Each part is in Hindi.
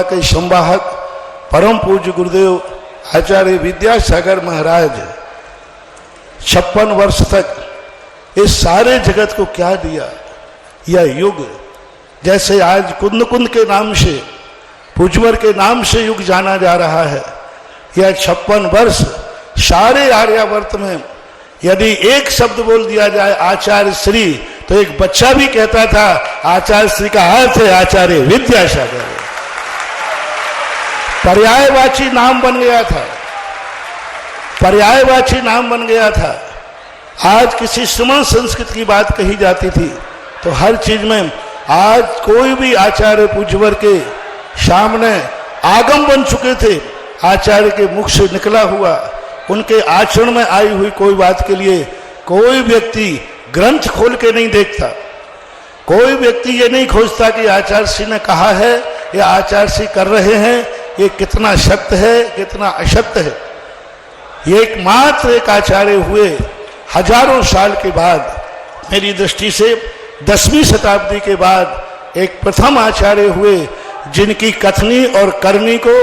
के संवाहक परम पूज्य गुरुदेव आचार्य विद्यासागर महाराज 56 वर्ष तक इस सारे जगत को क्या दिया। यह युग जैसे आज कुंद कुंद के नाम से, पुजवर के नाम से युग जाना जा रहा है, यह 56 वर्ष सारे आर्यावर्त में यदि एक शब्द बोल दिया जाए आचार्य श्री, तो एक बच्चा भी कहता था आचार्य श्री का अर्थ है आचार्य विद्यासागर। पर्यायवाची नाम बन गया था, पर्यायवाची नाम बन गया था। आज किसी सुमन संस्कृत की बात कही जाती थी तो हर चीज में आज कोई भी आचार्य पूज्यवर के सामने आगम बन चुके थे। आचार्य के मुख से निकला हुआ, उनके आचरण में आई हुई कोई बात के लिए कोई व्यक्ति ग्रंथ खोल के नहीं देखता। कोई व्यक्ति ये नहीं खोजता कि आचार्य श्री ने कहा है या आचार्य श्री कर रहे हैं, ये कितना सत्य है कितना असत्य है। ये एकमात्र एक आचार्य हुए हजारों साल के बाद, मेरी दृष्टि से 10वीं शताब्दी के बाद एक प्रथम आचार्य हुए जिनकी कथनी और करनी को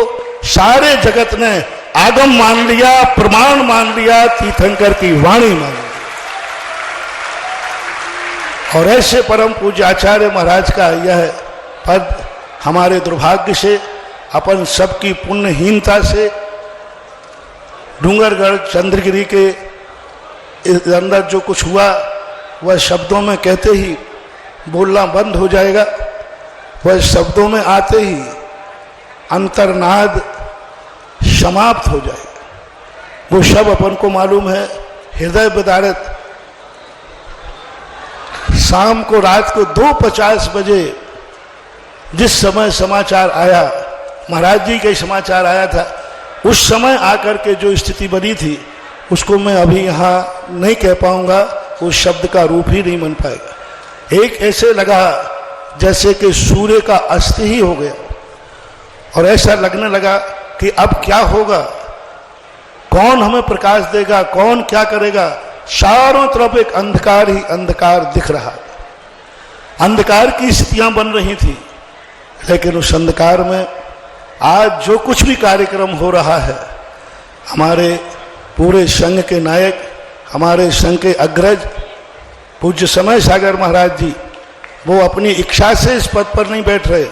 सारे जगत ने आगम मान लिया, प्रमाण मान लिया, तीर्थंकर की वाणी मान ली। और ऐसे परम पूज्य आचार्य महाराज का यह पद हमारे दुर्भाग्य से, अपन सबकी पुण्यहीनता से, डूंगरगढ़ चंद्रगिरी के अंदर जो कुछ हुआ वह शब्दों में कहते ही बोलना बंद हो जाएगा। वह शब्दों में आते ही अंतर्नाद समाप्त हो जाएगा। वो सब अपन को मालूम है। हृदय विदारक शाम को रात को 2:50 बजे जिस समय समाचार आया, महाराज जी के समाचार आया था, उस समय आकर के जो स्थिति बनी थी उसको मैं अभी यहाँ नहीं कह पाऊंगा, उस शब्द का रूप ही नहीं बन पाएगा। एक ऐसे लगा जैसे कि सूर्य का अस्त ही हो गया, और ऐसा लगने लगा कि अब क्या होगा, कौन हमें प्रकाश देगा, कौन क्या करेगा। चारों तरफ एक अंधकार ही अंधकार दिख रहा, अंधकार की स्थितियां बन रही थी। लेकिन उस अंधकार में आज जो कुछ भी कार्यक्रम हो रहा है, हमारे पूरे संघ के नायक, हमारे संघ के अग्रज पूज्य समय सागर महाराज जी, वो अपनी इच्छा से इस पद पर नहीं बैठ रहे,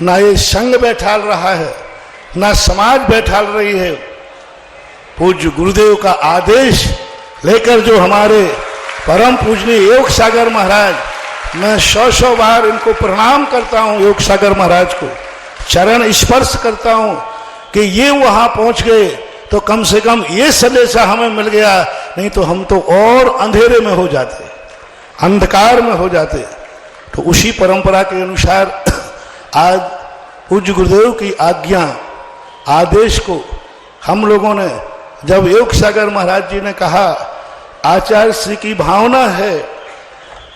ना ये संघ बैठाल रहा है, ना समाज बैठाल रही है। पूज्य गुरुदेव का आदेश लेकर जो हमारे परम पूजनीय योग सागर महाराज, मैं 100 बार इनको प्रणाम करता हूँ, योग सागर महाराज को चरण स्पर्श करता हूँ कि ये वहाँ पहुँच गए तो कम से कम ये संदेशा हमें मिल गया, नहीं तो हम तो और अंधेरे में हो जाते, अंधकार में हो जाते। तो उसी परंपरा के अनुसार आज पूज्य गुरुदेव की आज्ञा, आदेश को हम लोगों ने, जब योग सागर महाराज जी ने कहा आचार्य श्री की भावना है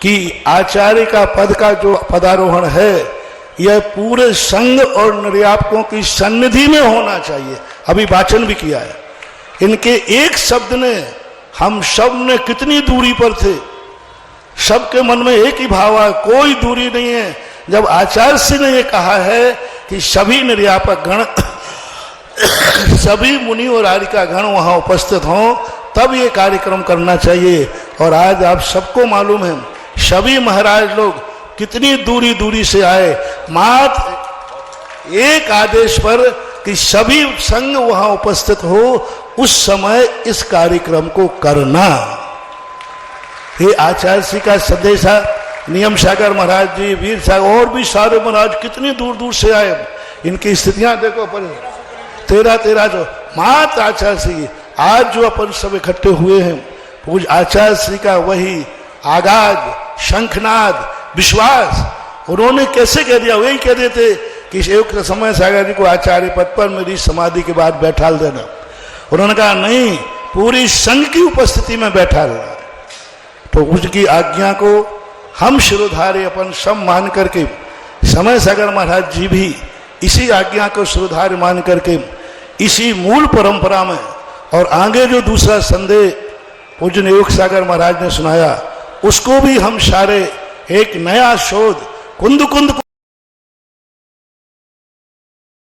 कि आचार्य का पद का जो पदारोहण है यह पूरे संघ और निर्यापकों की सन्निधि में होना चाहिए, अभी वाचन भी किया है। इनके एक शब्द ने हम सब ने कितनी दूरी पर थे, सबके मन में एक ही भाव है, कोई दूरी नहीं है। जब आचार्य श्री ने यह कहा है कि सभी निर्यापक गण सभी मुनि और आर्यिका गण वहां उपस्थित हों, तब ये कार्यक्रम करना चाहिए। और आज आप सबको मालूम है सभी महाराज लोग कितनी दूरी दूरी से आए, मात्र एक आदेश पर कि सभी संघ वहां उपस्थित हो, उस समय इस कार्यक्रम को करना। ये आचार्य श्री का संदेशा। नियम सागर महाराज जी, वीर सागर और भी सारे महाराज कितनी दूर दूर से आए, इनकी स्थितियां देखो। पर 13 जो मात्र आचार्य श्री आज जो अपन सब इकट्ठे हुए हैं, पूज्य आचार्य श्री का वही आगाज, शंखनाद, विश्वास उन्होंने कैसे कह दिया। वही कह देते कि एक समय सागर जी को आचार्य पद पर मेरी समाधि के बाद बैठाल देना। उन्होंने कहा नहीं, पूरी संघ की उपस्थिति में बैठा लेना। तो उसकी आज्ञा को हम शिरोधार्य अपन सब मान करके, समय सागर महाराज जी भी इसी आज्ञा को शिरोधार्य मान करके इसी मूल परंपरा में, और आगे जो दूसरा संदेश पूज्य योग सागर महाराज ने सुनाया, उसको भी हम सारे एक नया शोध कुंद कुंद